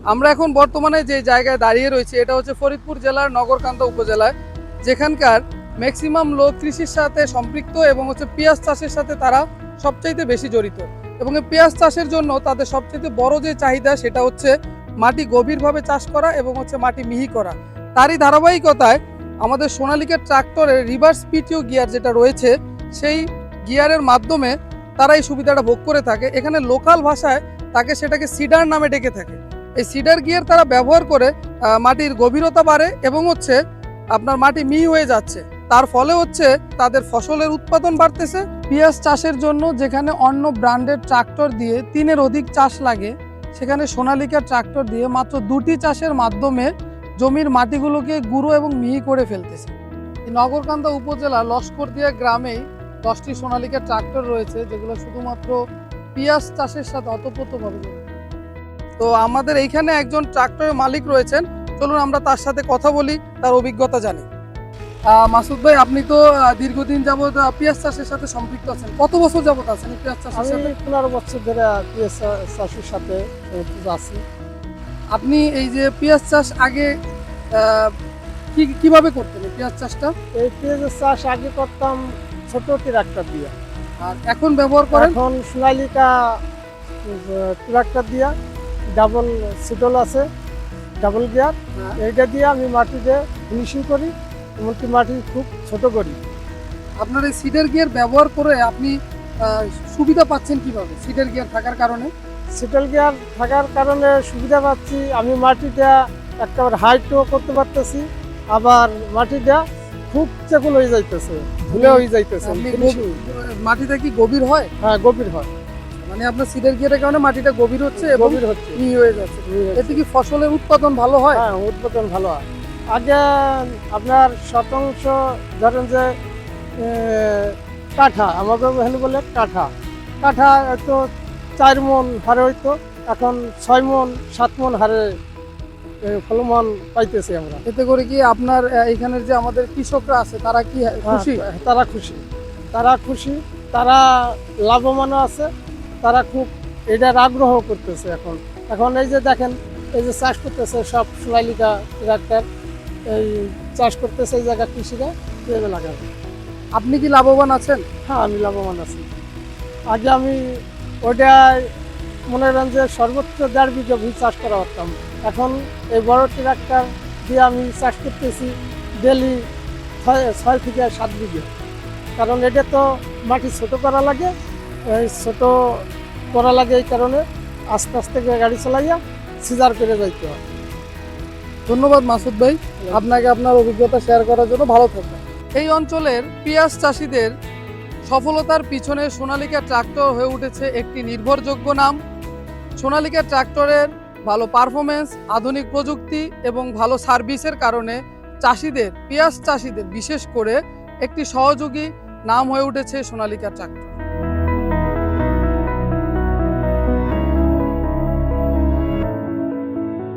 আমরা এখন বর্তমানে যে জায়গায় দাঁড়িয়ে রয়েছি এটা হচ্ছে ফরিদপুর জেলার নগরকান্দা উপজেলায়, যেখানকার ম্যাক্সিমাম লোক কৃষির সাথে সম্পৃক্ত এবং হচ্ছে পেঁয়াজ চাষের সাথে তারা সবচাইতে বেশি জড়িত। এবং এই পেঁয়াজ চাষের জন্য তাদের সবচেয়ে বড় যে চাহিদা সেটা হচ্ছে মাটি গভীরভাবে চাষ করা এবং হচ্ছে মাটি মিহি করা। তারই ধারাবাহিকতায় আমাদের সোনালিকা ট্রাক্টরের রিভার্স পিটিও গিয়ার যেটা রয়েছে, সেই গিয়ারের মাধ্যমে তারা এই সুবিধাটা ভোগ করে থাকে। এখানে লোকাল ভাষায় সেটাকে সিডার নামে ডেকে থাকে। এই সিডার গিয়ার তারা ব্যবহার করে মাটির গভীরতা বাড়ে এবং হচ্ছে আপনার মাটি মিহি হয়ে যাচ্ছে। তার ফলে হচ্ছে তাদের ফসলের উৎপাদন বাড়তেছে। পেঁয়াজ চাষের জন্য যেখানে অন্য ব্র্যান্ডের ট্রাক্টর দিয়ে 3-এর অধিক চাষ লাগে, সেখানে সোনালিকা ট্রাক্টর দিয়ে মাত্র 2টি চাষের মাধ্যমে জমির মাটিগুলোকে গুঁড়ো এবং মিহি করে ফেলতেছে। এই নগরকান্দা উপজেলা লস্করদিয়া গ্রামেই 10টি সোনালিকা ট্রাক্টর রয়েছে, যেগুলো শুধুমাত্র পেঁয়াজ চাষের সাথে অতপ্রতভাবে জড়িত। তো আমাদের এইখানে একজন ট্রাক্টরের মালিক রয়েছেন, চলুন আমরা তার সাথে কথা বলি, তার অভিজ্ঞতা জানি। মাসুদ ভাই, আপনি তো দীর্ঘদিন যাবত পেঁয়াজ চাষের সাথে সম্পৃক্ত আছেন। কত বছর যাবত আছেন পেঁয়াজ চাষের সাথে? আমি 15 বছর ধরে পেঁয়াজ চাষের সাথে আছি। আপনি এই যে পেঁয়াজ চাষ আগে কিভাবে করতেন পেঁয়াজ চাষটা? এই পেঁয়াজের চাষ আগে করতাম ছোট ট্রাক্টর দিয়ে, আর এখন ব্যবহার করেন? এখন সোনালিকা ট্রাক্টর দিয়া, ডাবল সিডল আছে, ডাবল গিয়ার, এইটা দিয়ে আমি মাটিতে ফিনিশিং করি, এমনকি মাটি খুব ছোট করি। আপনার এই সিডার গিয়ার ব্যবহার করে আপনি সুবিধা পাচ্ছেন কিভাবে? সিডার গিয়ার থাকার কারণে? সিডল গিয়ার থাকার কারণে সুবিধা পাচ্ছি, আমি মাটিটা একেবারে হাইটও করতে পারতেছি, আবার মাটিটা খুব চেকুল হয়ে যাইতেছে, ধুলে হয়ে যাইতেছে। মাটিটা কি গভীর হয়? হ্যাঁ, গভীর হয়। মানে আপনার সিডার গিয়ারের কারণে মাটিটা গভীর হচ্ছে এবং গভীর হচ্ছে, মিহি হয়ে যাচ্ছে। এতে কি ফসলের উৎপাদন ভালো হয়? হ্যাঁ, উৎপাদন ভালো হয়। আগে আপনার শতাংশ ধরেন যে কাঠা, আমাকে বলে কাঠা হয়তো 4 মণ হারে হইতো, এখন 6 মণ 7 মণ হারে ফলমান পাইতেছি আমরা। এতে করে কি আপনার এখানের যে আমাদের কৃষকরা আছে তারা কি খুশি? তারা খুশি, তারা লাভবানও আছে, তারা খুব এটার আগ্রহ করতেছে। এখন এই যে দেখেন, এই যে চাষ করতেছে সব সোনালিকা ট্রাক্টর, এই চাষ করতেছে এই জায়গা কৃষিরা পেঁয়াজ লাগাবে। আপনি কি লাভবান আছেন? হ্যাঁ, আমি লাভবান আছি। আগে আমি ওটা মনে করেন যে সর্বোচ্চ 1.5 বিঘা ভূমি চাষ করা করতাম, এখন এই বড় ট্রাক্টর দিয়ে আমি চাষ করতেছি ডেলি 6 থেকে 7 বিঘা। কারণ এটা তো মাটি ছোট করা লাগে, এই কারণে আস্তে আস্তে গাড়ি চালাইয়া সিজার করে যাইতে হয়। ধন্যবাদ মাসুদ ভাই, আপনাকে আপনার অভিজ্ঞতা শেয়ার করার জন্য। ভালো থাকবেন। এই অঞ্চলের পেঁয়াজ চাষিদের সফলতার পিছনে সোনালিকা ট্রাক্টর হয়ে উঠেছে একটি নির্ভরযোগ্য নাম। সোনালিকা ট্রাক্টরের ভালো পারফরমেন্স, আধুনিক প্রযুক্তি এবং ভালো সার্ভিসের কারণে পেঁয়াজ চাষিদের বিশেষ করে একটি সহযোগী নাম হয়ে উঠেছে সোনালিকা ট্রাক্টর।